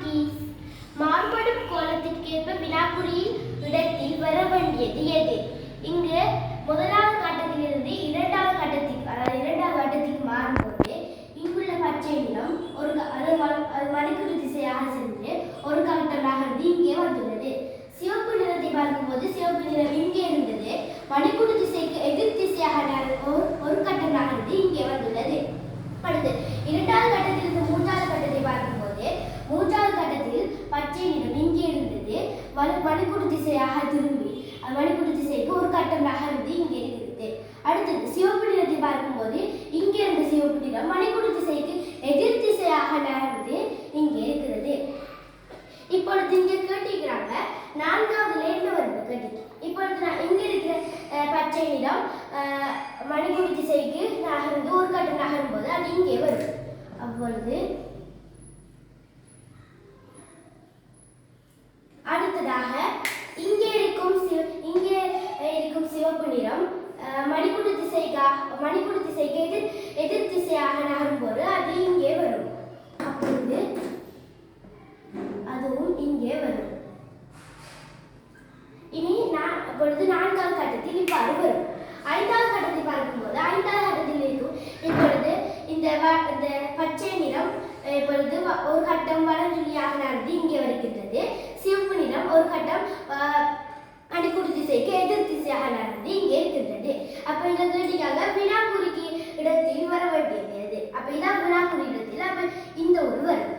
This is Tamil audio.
குட்டீஸ். மாறுபடும் கோலத்திற்கேற்ப வினாக்குறியில் இடத்தில் வர வேண்டியது எது? இங்கு முதலாவது கட்டத்திலிருந்து இரண்டாவது கட்டத்திற்கு, அதாவது இரண்டாவது கட்டத்திற்கு மாறும்போது இங்குள்ள பச்சை நிறம் அது மணிக்குறி திசையாக சென்று ஒரு கட்டமாக இருந்து இங்கே வந்துள்ளது. சிவப்பு நிறத்தை பார்க்கும்போது சிவப்பு நிறம் இங்கே இருந்தது, மணிக்குறி திசைக்கு எதிர் திசையாக ஒரு கட்டமாக இருந்து இங்கே வந்துள்ளது. அடுத்து இரண்டாவது கட்டத்திலிருந்து மூன்றாவது கட்டத்தை பார்க்கும்போது மூன்றாவது கட்டத்தில் பச்சை நிறம் இங்கே இருந்தது, மணிக்குறி திசையாக திரும்பி மணிக்குறி திசைக்கு ஒரு கட்டமாக இருந்து இங்கே இருக்கிறது. அடுத்தது சிவப்பு நிறத்தை பார்க்கும்போது இங்கே இருந்த சிவப்பு நிறம் மணிக்குறி திசைக்கு எதிர் திசையாக நகர்ந்து இங்கே இருக்கிறது. இப்பொழுது இங்கே கேட்டிருக்கிறாங்க நான்காவதுல என்ன வருது கேட்டு. இப்பொழுது நான் இங்கே இருக்கிற பச்சை நிறம் மணிக்குறி திசைக்கு நகர்ந்து ஒரு கட்டம் நகரும் போது அது இங்கே வரும். அப்பொழுது அடுத்ததாக இங்கே இருக்கும் சிவப்பு நிறம் மணிக்குறி திசைக்கு எதிர் திசையாக நகரும் போது அது இங்கே வரும். அப்பொழுது அதுவும் இங்கே வரும். இனி அப்பொழுது நான்காவது கட்டத்தில் இவ்வாறு வரும். ஐந்தாவது கட்டத்தை பார்க்கும்போது ஐந்தாவது கட்டத்தில் இருக்கும். இப்பொழுது இந்த பச்சை நிறம் இப்பொழுது ஒரு கட்டம் வலஞ்சுழியாக நடந்து இங்கே வருகின்றது. சிவப்பு நிறம் ஒரு கட்டம் மணிக்குறி திசைக்கு எதிர் திசையாக நடந்து இங்கே இருக்கின்றது. அப்ப இந்த கேட்டிக்காக வினாக்குறிக்கு இடத்தில் வர வேண்டியது. அப்ப இதான் வினாக்குறி இடத்தில் அப்ப இந்த ஒரு வரும்.